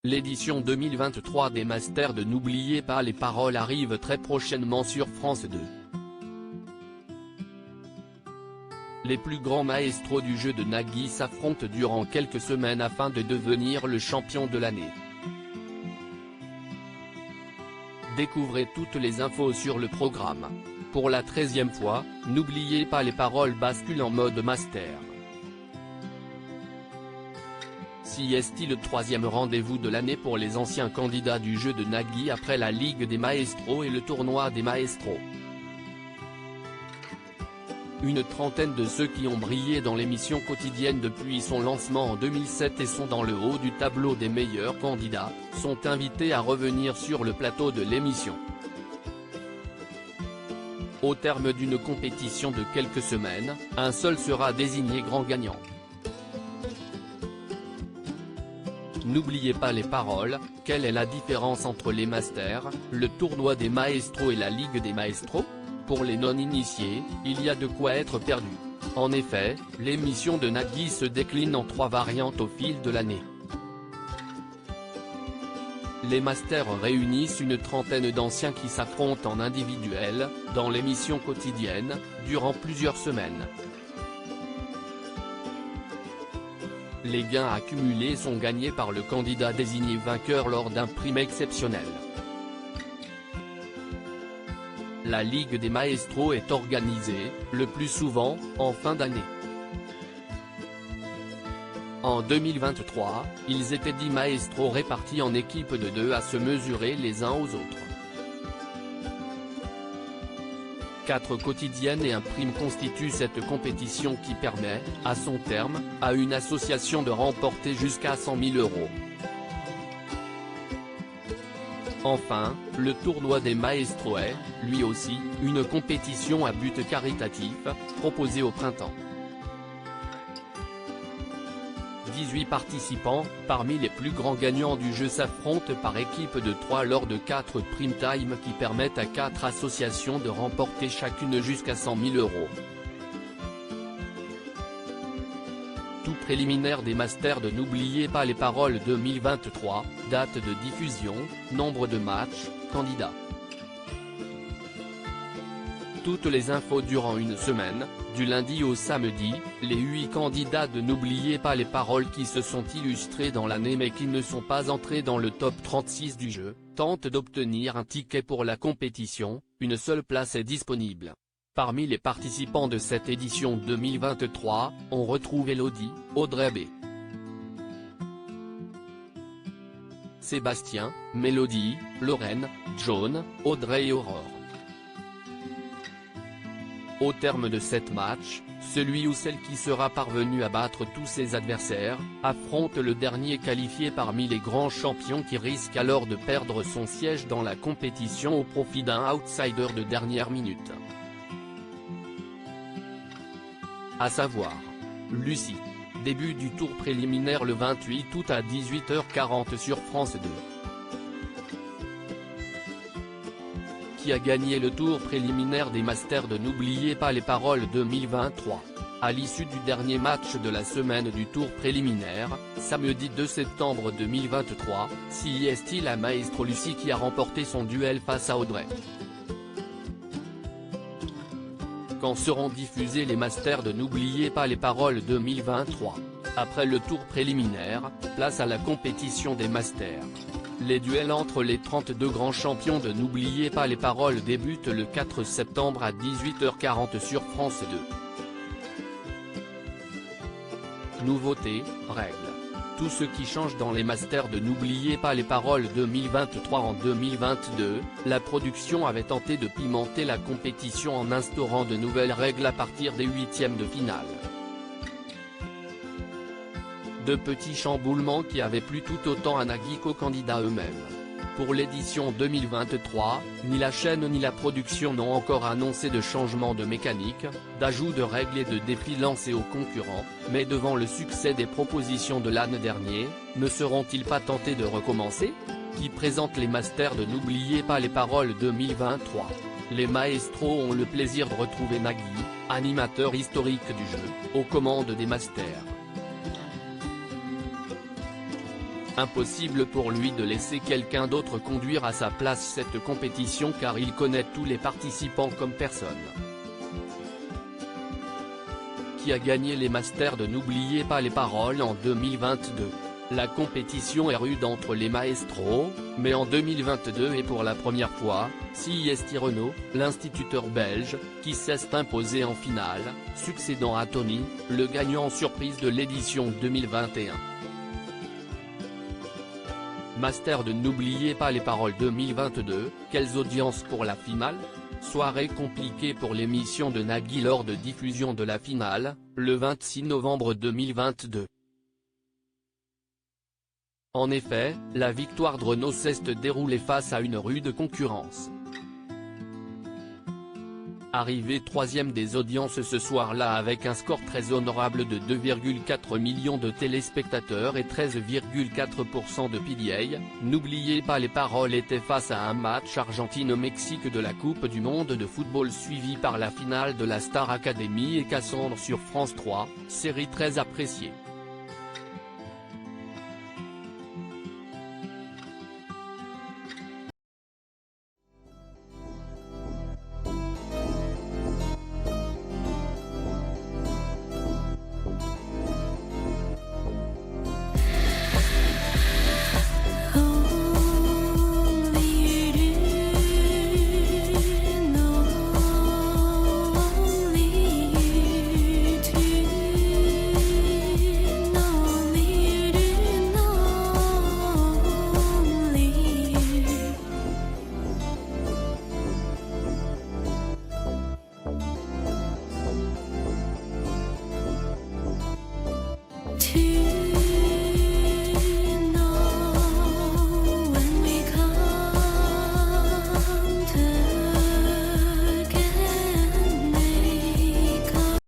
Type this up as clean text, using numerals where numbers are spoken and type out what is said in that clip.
L'édition 2023 des Masters de N'oubliez pas les paroles arrive très prochainement sur France 2. Les plus grands maestros du jeu de Nagui s'affrontent durant quelques semaines afin de devenir le champion de l'année. Découvrez toutes les infos sur le programme. Pour la 13e fois, N'oubliez pas les paroles bascule en mode master. Si est-il le 3e rendez-vous de l'année pour les anciens candidats du jeu de Nagui après la Ligue des Maestros et le tournoi des Maestros. Une trentaine de ceux qui ont brillé dans l'émission quotidienne depuis son lancement en 2007 et sont dans le haut du tableau des meilleurs candidats, sont invités à revenir sur le plateau de l'émission. Au terme d'une compétition de quelques semaines, un seul sera désigné grand gagnant. N'oubliez pas les paroles, quelle est la différence entre les Masters, le tournoi des Maestros et la Ligue des Maestros? Pour les non-initiés, il y a de quoi être perdu. En effet, l'émission de Nagui se décline en 3 variantes au fil de l'année. Les Masters réunissent une trentaine d'anciens qui s'affrontent en individuel, dans l'émission quotidienne, durant plusieurs semaines. Les gains accumulés sont gagnés par le candidat désigné vainqueur lors d'un prime exceptionnel. La Ligue des Maestros est organisée, le plus souvent, en fin d'année. En 2023, ils étaient 10 maestros répartis en équipes de 2 à se mesurer les uns aux autres. 4 quotidiennes et un prime constituent cette compétition qui permet, à son terme, à une association de remporter jusqu'à 100 000 €. Enfin, le tournoi des Maestros est, lui aussi, une compétition à but caritatif, proposée au printemps. 18 participants, parmi les plus grands gagnants du jeu s'affrontent par équipe de 3 lors de 4 prime time qui permettent à 4 associations de remporter chacune jusqu'à 100 000 €. Tout préliminaire des Masters de N'oubliez pas les paroles 2023, date de diffusion, nombre de matchs, candidats. Toutes les infos durant une semaine, du lundi au samedi, les 8 candidats de N'oubliez pas les paroles qui se sont illustrés dans l'année mais qui ne sont pas entrés dans le top 36 du jeu, tentent d'obtenir un ticket pour la compétition, une seule place est disponible. Parmi les participants de cette édition 2023, on retrouve Elodie, Audrey B, Sébastien, Mélodie, Lorraine, John, Audrey et Aurore. Au terme de 7 matchs, celui ou celle qui sera parvenu à battre tous ses adversaires, affronte le dernier qualifié parmi les grands champions qui risque alors de perdre son siège dans la compétition au profit d'un outsider de dernière minute. À savoir, Lucie. Début du tour préliminaire le 28 août à 18h40 sur France 2. Qui a gagné le tour préliminaire des Masters de N'oubliez pas les paroles 2023. À l'issue du dernier match de la semaine du tour préliminaire, samedi 2 septembre 2023, si est-il la maestro Lucie qui a remporté son duel face à Audrey. Quand seront diffusés les Masters de N'oubliez pas les paroles 2023. Après le tour préliminaire, place à la compétition des Masters. Les duels entre les 32 grands champions de N'oubliez pas les paroles débutent le 4 septembre à 18h40 sur France 2. Nouveautés, règles. Tout ce qui change dans les Masters de N'oubliez pas les paroles 2023. En 2022, la production avait tenté de pimenter la compétition en instaurant de nouvelles règles à partir des 8e de finale. De petits chamboulements qui avaient plu tout autant à Nagui qu'aux candidats eux-mêmes. Pour l'édition 2023, ni la chaîne ni la production n'ont encore annoncé de changement de mécanique, d'ajout de règles et de défis lancés aux concurrents, mais devant le succès des propositions de l'année dernière, ne seront-ils pas tentés de recommencer? Qui présente les Masters de N'oubliez pas les paroles 2023. Les maestros ont le plaisir de retrouver Nagui, animateur historique du jeu, aux commandes des Masters. Impossible pour lui de laisser quelqu'un d'autre conduire à sa place cette compétition car il connaît tous les participants comme personne. Qui a gagné les Masters de N'oubliez pas les paroles en 2022. La compétition est rude entre les maestros, mais en 2022 et pour la première fois, c'est Renaud, l'instituteur belge, qui s'est imposé en finale, succédant à Tony, le gagnant surprise de l'édition 2021. Master de N'oubliez pas les paroles 2022, quelles audiences pour la finale? Soirée compliquée pour l'émission de Nagui lors de diffusion de la finale, le 26 novembre 2022. En effet, la victoire de Renaud s'est déroulée face à une rude concurrence. Arrivé troisième des audiences ce soir-là avec un score très honorable de 2,4 millions de téléspectateurs et 13,4% de PDA, N'oubliez pas les paroles était face à un match Argentine-Mexique de la Coupe du Monde de football suivi par la finale de la Star Academy et Cassandre sur France 3, série très appréciée. To